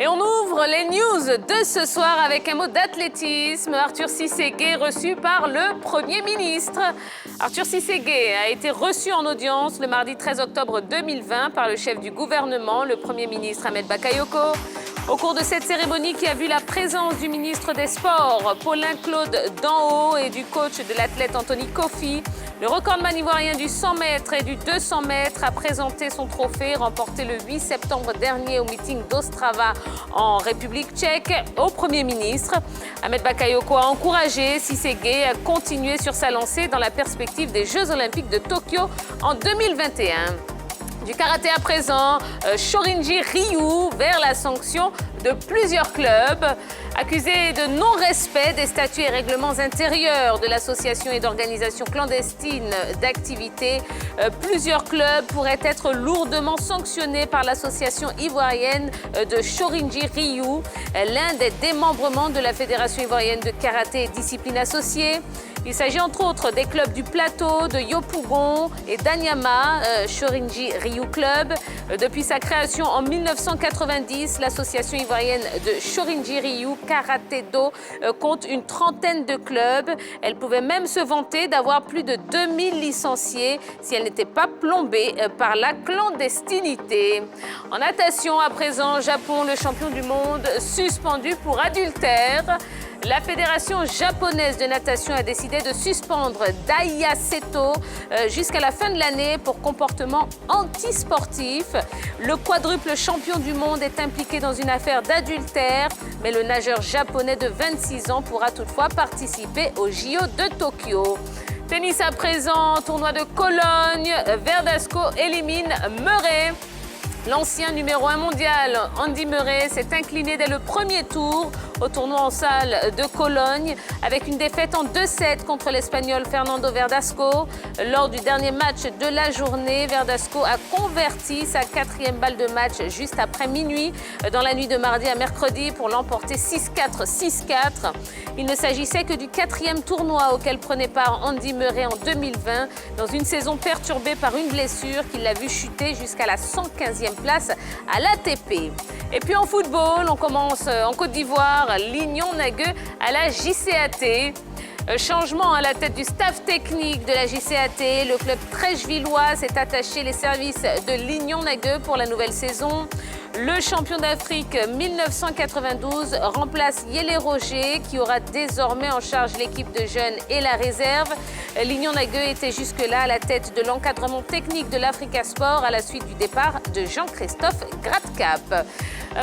Et on ouvre les news de ce soir avec un mot d'athlétisme. Arthur Cissé-Gueye reçu par le Premier ministre. Arthur Cissé-Gueye a été reçu en audience le mardi 13 octobre 2020 par le chef du gouvernement, le Premier ministre Ahmed Bakayoko. Au cours de cette cérémonie qui a vu la présence du ministre des Sports, Paulin-Claude Danhaut, et du coach de l'athlète Anthony Kofi, le recordman ivoirien du 100 mètres et du 200 mètres a présenté son trophée remporté le 8 septembre dernier au meeting d'Ostrava en République tchèque au Premier ministre. Ahmed Bakayoko a encouragé Cissé-Gueye à continuer sur sa lancée dans la perspective des Jeux Olympiques de Tokyo en 2021. Du karaté à présent, Shorinji Ryu vers la sanction de plusieurs clubs. Accusés de non-respect des statuts et règlements intérieurs de l'association et d'organisation clandestine d'activités, plusieurs clubs pourraient être lourdement sanctionnés par l'association ivoirienne de Shorinji Ryu, l'un des démembrements de la Fédération ivoirienne de karaté et disciplines associées. Il s'agit entre autres des clubs du Plateau, de Yopougon et d'Anyama, Shorinji Ryu Club. Depuis sa création en 1990, l'association ivoirienne de Shorinji Ryu Karaté-Do compte une trentaine de clubs. Elle pouvait même se vanter d'avoir plus de 2000 licenciés si elle n'était pas plombée par la clandestinité. En natation à présent, Japon, le champion du monde, suspendu pour adultère. La Fédération japonaise de natation a décidé de suspendre Daiya Seto jusqu'à la fin de l'année pour comportement antisportif. Le quadruple champion du monde est impliqué dans une affaire d'adultère, mais le nageur japonais de 26 ans pourra toutefois participer aux JO de Tokyo. Tennis à présent, tournoi de Cologne, Verdasco élimine Murray. L'ancien numéro 1 mondial, Andy Murray, s'est incliné dès le premier tour au tournoi en salle de Cologne avec une défaite en 2-7 contre l'Espagnol Fernando Verdasco. Lors du dernier match de la journée, Verdasco a converti sa quatrième balle de match juste après minuit dans la nuit de mardi à mercredi pour l'emporter 6-4, 6-4. Il ne s'agissait que du quatrième tournoi auquel prenait part Andy Murray en 2020 dans une saison perturbée par une blessure qui l'a vu chuter jusqu'à la 115e place à l'ATP. Et puis en football, on commence en Côte d'Ivoire, Lignon Nagueux à la JCAT. Changement à la tête du staff technique de la JCAT. Le club trèchevillois s'est attaché les services de Lignon Nagueux pour la nouvelle saison. Le champion d'Afrique 1992 remplace Yélé Roger qui aura désormais en charge l'équipe de jeunes et la réserve. Lignon Nagueux était jusque-là à la tête de l'encadrement technique de l'Africa Sport à la suite du départ de Jean-Christophe Gradcap.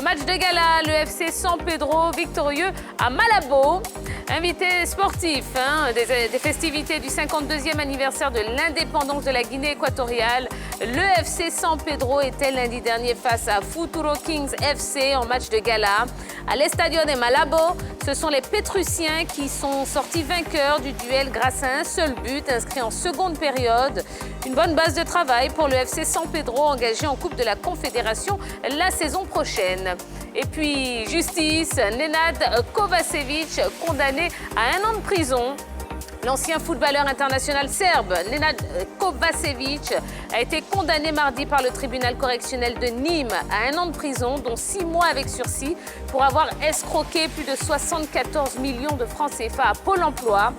Match de gala, le FC San Pedro victorieux à Malabo. Invité sportif des festivités du 52e anniversaire de l'indépendance de la Guinée équatoriale, le FC San Pedro était lundi dernier face à Futuro Kings FC en match de gala. À l'Estadio de Malabo, ce sont les Pétrussiens qui sont sortis vainqueurs du duel grâce à un seul but inscrit en seconde période. Une bonne base de travail pour le FC San Pedro engagé en Coupe de la Confédération la saison prochaine. Et puis, justice, Nenad Kovačević, condamné à 1 an de prison. L'ancien footballeur international serbe, Nenad Kovačević, a été condamné mardi par le tribunal correctionnel de Nîmes à 1 an de prison, dont 6 mois avec sursis, pour avoir escroqué plus de 74 millions de francs CFA à Pôle emploi.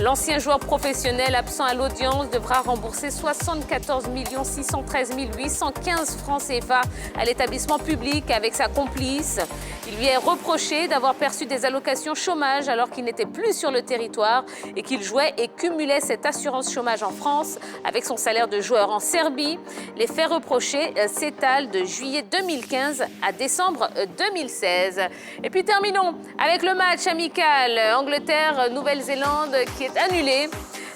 L'ancien joueur professionnel absent à l'audience devra rembourser 74 613 815 francs CFA à l'établissement public avec sa complice. Il lui est reproché d'avoir perçu des allocations chômage alors qu'il n'était plus sur le territoire et qu'il jouait et cumulait cette assurance chômage en France avec son salaire de joueur en Serbie. Les faits reprochés s'étalent de juillet 2015 à décembre 2016. Et puis terminons avec le match amical Angleterre-Nouvelle-Zélande qui est annulé.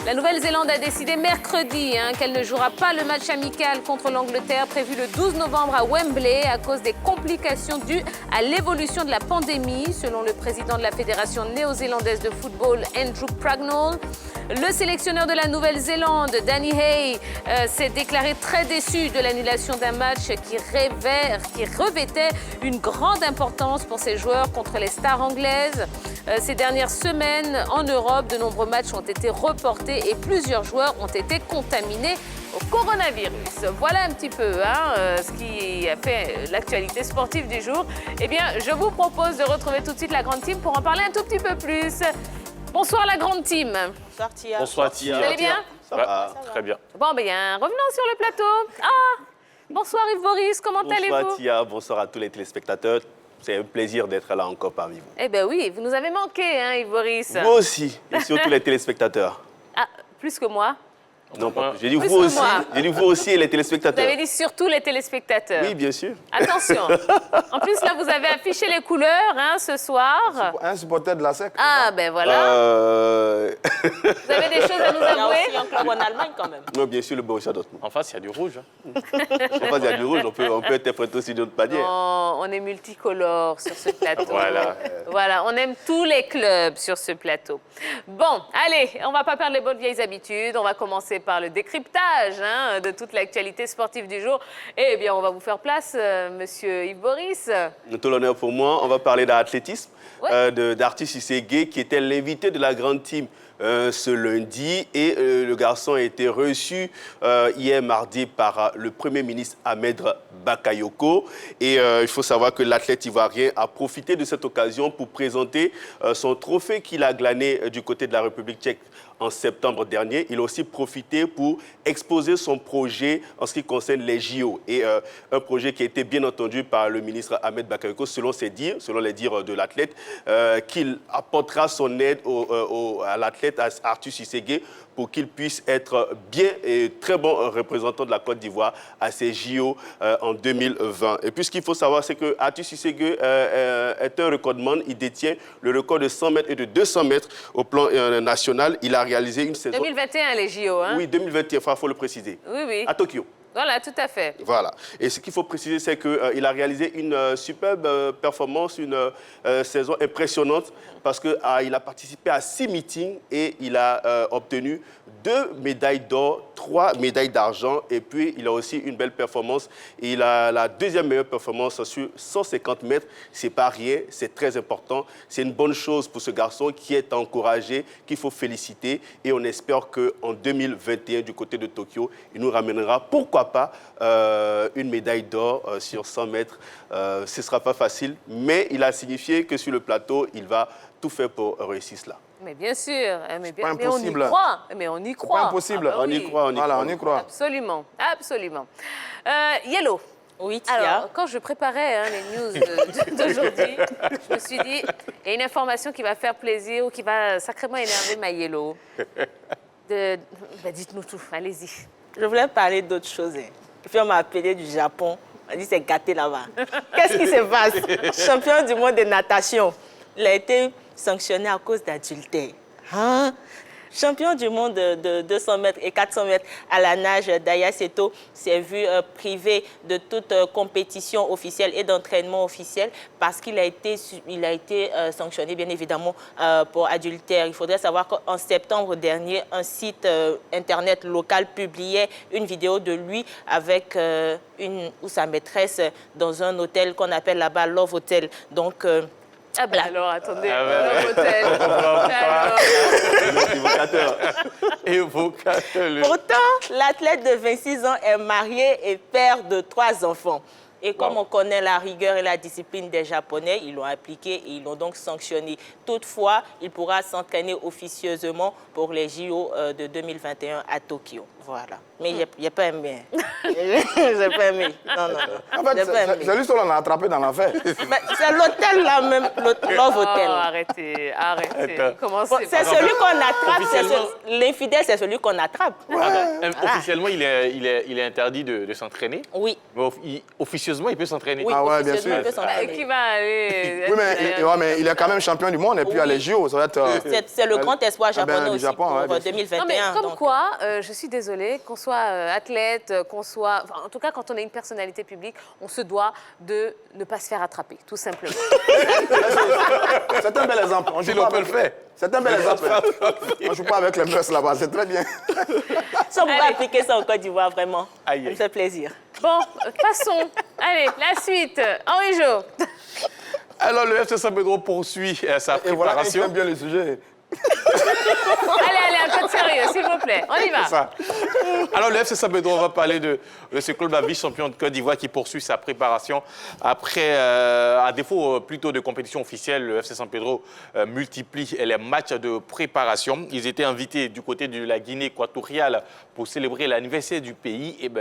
La Nouvelle-Zélande a décidé mercredi qu'elle ne jouera pas le match amical contre l'Angleterre prévu le 12 novembre à Wembley à cause des complications dues à l'évolution de la pandémie, selon le président de la Fédération néo-zélandaise de football, Andrew Pragnall. Le sélectionneur de la Nouvelle-Zélande, Danny Hay, s'est déclaré très déçu de l'annulation d'un match qui revêtait une grande importance pour ses joueurs contre les stars anglaises. Ces dernières semaines, en Europe, de nombreux matchs ont été reportés et plusieurs joueurs ont été contaminés au coronavirus. Voilà un petit peu ce qui a fait l'actualité sportive du jour. Eh bien, je vous propose de retrouver tout de suite la grande team pour en parler un tout petit peu plus. Bonsoir la grande team. Bonsoir Tia. Bonsoir Tia. Vous allez bien? Ça va, très bien. Bon, bien, revenons sur le plateau. Bonsoir Yves Boris, comment allez-vous? Bonsoir Tia, bonsoir à tous les téléspectateurs. C'est un plaisir d'être là encore parmi vous. Eh bien oui, vous nous avez manqué, Yves Boris. Vous aussi, et surtout les téléspectateurs. Ah, plus que moi. Non, pas plus. J'ai dit Plus vous que aussi. moi. J'ai dit vous aussi et les Vous téléspectateurs. avez dit surtout les téléspectateurs. Oui, bien sûr. Attention. En plus, là, vous avez affiché les couleurs ce soir. Un supporter de la SEC. Ah, ben voilà. Vous avez des choses à nous Il y a avouer? aussi un club en Allemagne quand même. Non, bien sûr, le Borussia Dortmund. En face, il y a du rouge. En face, il y a du rouge, on peut interpréter aussi d'autres manières. Non, on est multicolore sur ce plateau. Voilà. Voilà, on aime tous les clubs sur ce plateau. Bon, allez, on va pas perdre les bonnes vieilles habitudes. On va commencer par le décryptage de toute l'actualité sportive du jour. Eh bien, on va vous faire place, monsieur Yves Boris. Tout l'honneur pour moi. On va parler d'athlétisme, Ouais. d'Arthur Cissé-Gueye, qui était l'invité de la grande team ce lundi. Et le garçon a été reçu hier mardi par le Premier ministre Ahmed Bakayoko. Et il faut savoir que l'athlète ivoirien a profité de cette occasion pour présenter son trophée qu'il a glané du côté de la République tchèque en septembre dernier. Il a aussi profité pour exposer son projet en ce qui concerne les JO. Et un projet qui a été bien entendu par le ministre Ahmed Bakayoko, selon les dires de l'athlète, qu'il apportera son aide à l'athlète Arthur Cissé-Gueye pour qu'il puisse être bien et très bon représentant de la Côte d'Ivoire à ces JO en 2020. Et puis ce qu'il faut savoir, c'est que Arthur Cissé-Gueye est un recordman. Il détient le record de 100 mètres et de 200 mètres au plan national. Il a réalisé une saison... 2021, les JO, hein? Oui, 2021, il faut le préciser. Oui, oui. À Tokyo. Voilà, tout à fait. Voilà. Et ce qu'il faut préciser, c'est qu'il a réalisé une superbe performance, une saison impressionnante parce qu'il a participé à 6 meetings et il a obtenu 2 médailles d'or, 3 médailles d'argent et puis il a aussi une belle performance. Et il a la deuxième meilleure performance sur 150 mètres. C'est pas rien, c'est très important. C'est une bonne chose pour ce garçon qui est encouragé, qu'il faut féliciter. Et on espère qu'en 2021, du côté de Tokyo, il nous ramènera, pourquoi pas, une médaille d'or sur 100 mètres. Ce ne sera pas facile, mais il a signifié que sur le plateau, il va tout faire pour réussir cela. Mais bien sûr, pas mais on y impossible. croit. Mais on y croit. pas impossible. Ah bah On y oui. croit, on y Voilà, croit. on y croit. Absolument, absolument. Yellow. Oui Tia. Alors, quand je préparais les news d'aujourd'hui, je me suis dit, il y a une information qui va faire plaisir ou qui va sacrément énerver ma Yellow. Dites-nous tout, allez-y. Je voulais parler d'autre chose. Et puis on m'a appelé du Japon. On m'a dit c'est gâté là-bas. Qu'est-ce qui se passe? Champion du monde de natation. Il a été sanctionné à cause d'adultère. Hein? Champion du monde de 200 mètres et 400 mètres à la nage, Daya Seto s'est vu privé de toute compétition officielle et d'entraînement officiel parce qu'il a été sanctionné, bien évidemment, pour adultère. Il faudrait savoir qu'en septembre dernier, un site Internet local publiait une vidéo de lui avec une ou sa maîtresse dans un hôtel qu'on appelle là-bas Love Hotel. Donc, Ah ben alors, attendez, ouais. l'hôtel. Évocateur. Pourtant, l'athlète de 26 ans est marié et père de 3 enfants. Et comme on connaît la rigueur et la discipline des Japonais, ils l'ont appliqué et ils l'ont donc sanctionné. Toutefois, il pourra s'entraîner officieusement pour les JO de 2021 à Tokyo. Voilà. Mais il n'a pas aimé. J'ai pas aimé. Non, non, non. En fait, J'ai pas aimé. c'est lui seul qu'on a attrapé dans l'affaire. Mais c'est l'hôtel là même, Love Oh, Hotel. arrêtez, arrêtez. Attends. Commencez Bon, c'est par- celui qu'on attrape, officiellement- l'infidèle, c'est celui qu'on attrape. Officiellement, il est interdit de s'entraîner. Oui. Mais officieusement, il peut s'entraîner. Oui, Ah ouais, bien officieusement, sûr. il peut s'entraîner. Qui va aller... Oui, mais il est quand même champion du monde et puis à les JO, ça va être... C'est le grand espoir Ah ben, japonais du aussi Japon, ouais, pour bien sûr. 2021. Non, mais comme donc. quoi, je suis désolée, qu'on soit athlète, qu'on soit... Enfin, en tout cas, quand on est une personnalité publique, on se doit de ne pas se faire attraper, tout simplement. C'est un bel exemple. On joue Si pas l'on peut avec- le faire. C'est un bel exemple. On ne joue pas avec les mœurs là-bas, c'est très bien. Si on pouvait Allez. appliquer ça en Côte d'Ivoire, vraiment, Aïe, ça aïe. me fait plaisir. Bon, passons. Allez, la suite. Henri Jo. Alors, le FC Saint-Pedro poursuit sa Et voilà, il préparation. aime bien le sujet. Allez, un peu de sérieux, s'il vous plaît. On y va. Ça. Alors, le FC San Pedro, on va parler de ce club à vice-champion de Côte d'Ivoire qui poursuit sa préparation. Après, à défaut plutôt de compétition officielle, le FC San Pedro multiplie les matchs de préparation. Ils étaient invités du côté de la Guinée équatoriale pour célébrer l'anniversaire du pays. Et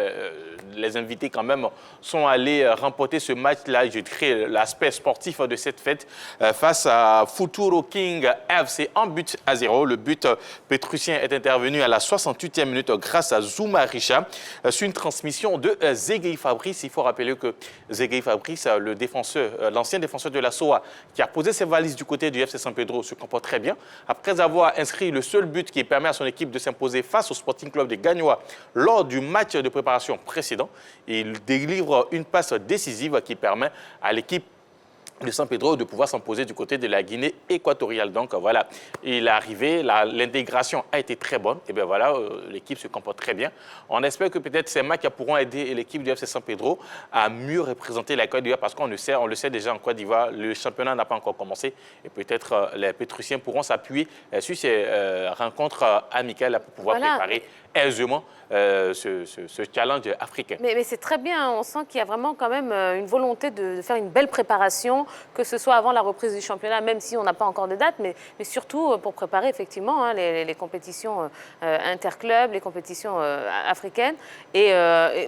les invités, quand même, sont allés remporter ce match-là. Je dirais l'aspect sportif de cette fête face à Futuro King FC en but à 0. Le but pétrusien est intervenu à la 68e minute grâce à Zouma Richa sur une transmission de Zegei Fabrice. Il faut rappeler que Zegei Fabrice, l'ancien défenseur de la SOA, qui a posé ses valises du côté du FC San Pedro, se comporte très bien. Après avoir inscrit le seul but qui permet à son équipe de s'imposer face au Sporting Club de Gagnoa lors du match de préparation précédent, il délivre une passe décisive qui permet à l'équipe de San Pedro de pouvoir s'imposer du côté de la Guinée équatoriale. Donc voilà, il est arrivé, l'intégration a été très bonne. Et bien voilà, l'équipe se comporte très bien. On espère que peut-être ces matchs pourront aider l'équipe du FC San Pedro à mieux représenter la Côte d'Ivoire parce qu'on le sait déjà en Côte d'Ivoire, le championnat n'a pas encore commencé et peut-être les Pétrusiens pourront s'appuyer sur ces rencontres amicales pour pouvoir préparer aisément ce challenge africain. Mais c'est très bien, on sent qu'il y a vraiment quand même une volonté de faire une belle préparation, que ce soit avant la reprise du championnat, même si on n'a pas encore de date, mais surtout pour préparer effectivement les compétitions interclubs, les compétitions africaines. Et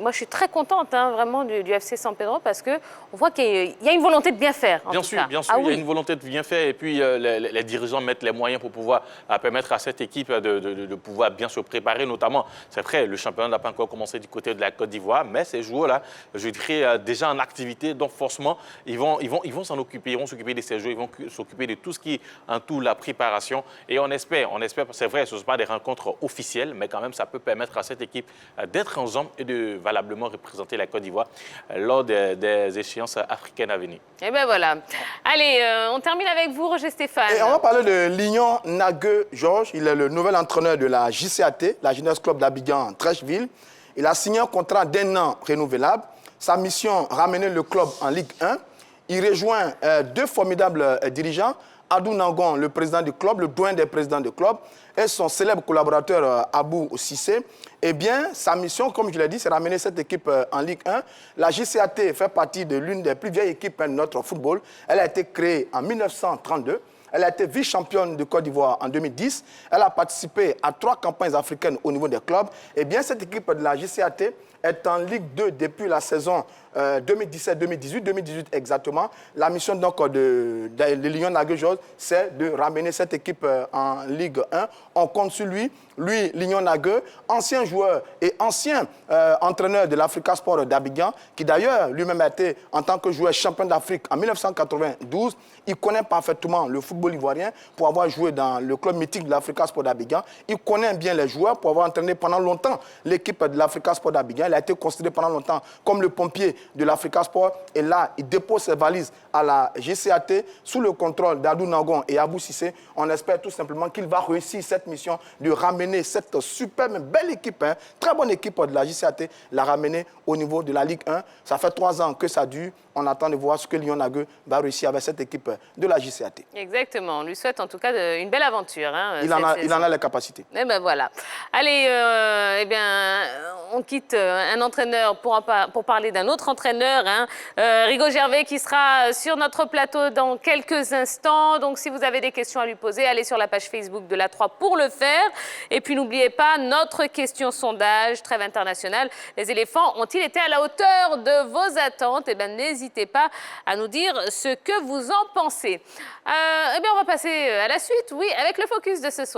moi, je suis très contente vraiment du FC San Pedro parce qu'on voit qu'il y a une volonté de bien faire. Bien sûr, il y a une volonté de bien faire et puis les dirigeants mettent les moyens pour pouvoir permettre à cette équipe de pouvoir bien se préparer, notamment, c'est vrai, le championnat n'a pas encore commencé du côté de la Côte d'Ivoire, mais ces joueurs-là, je dirais, déjà en activité, donc forcément, ils vont s'en occuper, ils vont s'occuper de ces jeux, ils vont s'occuper de tout ce qui entoure la préparation. Et on espère, c'est vrai, ce ne sont pas des rencontres officielles, mais quand même, ça peut permettre à cette équipe d'être ensemble et de valablement représenter la Côte d'Ivoire lors des échéances africaines à venir. Et bien voilà. Allez, on termine avec vous, Roger Stéphane. Et on va parler de Lignon Nagueux Georges. Il est le nouvel entraîneur de la JCAT, la Jeunesse Club d'Abidjan, Trècheville. Il a signé un contrat d'1 an renouvelable. Sa mission, ramener le club en Ligue 1. Il rejoint deux formidables dirigeants, Adou Nangon, le président du club, le doyen des présidents du club, et son célèbre collaborateur Abou Cissé. Eh bien, sa mission, comme je l'ai dit, c'est ramener cette équipe en Ligue 1. La JCAT fait partie de l'une des plus vieilles équipes de notre football. Elle a été créée en 1932. Elle a été vice-championne de Côte d'Ivoire en 2010. Elle a participé à 3 campagnes africaines au niveau des clubs. Eh bien, cette équipe de la JCAT est en Ligue 2 depuis la saison 2017-2018, 2018 exactement. La mission donc de Lignon Nagueux Georges, c'est de ramener cette équipe en Ligue 1. On compte sur lui. Lui, Lignon Nagueux, ancien joueur et ancien entraîneur de l'Africa Sport d'Abidjan, qui d'ailleurs lui-même a été en tant que joueur champion d'Afrique en 1992. Il connaît parfaitement le football ivoirien pour avoir joué dans le club mythique de l'Africa Sport d'Abidjan. Il connaît bien les joueurs pour avoir entraîné pendant longtemps l'équipe de l'Africa Sport d'Abidjan. Il a été considéré pendant longtemps comme le pompier de l'Africa Sport. Et là, il dépose ses valises à la GCAT sous le contrôle d'Adou Nangon et Abou Cissé. On espère tout simplement qu'il va réussir cette mission de ramener cette superbe, belle équipe, très bonne équipe de la JCAT, la ramener au niveau de la Ligue 1. Ça fait 3 ans que ça dure. On attend de voir ce que Lignon Nagueux va réussir avec cette équipe de la JCAT. Exactement. On lui souhaite en tout cas une belle aventure. Il en a les capacités. Et ben voilà. Allez, eh bien, on quitte un entraîneur pour parler d'un autre entraîneur, Rigaud Gervais, qui sera sur notre plateau dans quelques instants. Donc, si vous avez des questions à lui poser, allez sur la page Facebook de l'A3 pour le faire. Et puis, n'oubliez pas notre question sondage, trêve internationale. Les éléphants ont-ils été à la hauteur de vos attentes? Eh bien, n'hésitez pas à nous dire ce que vous en pensez. Eh bien, on va passer à la suite, oui, avec le focus de ce soir.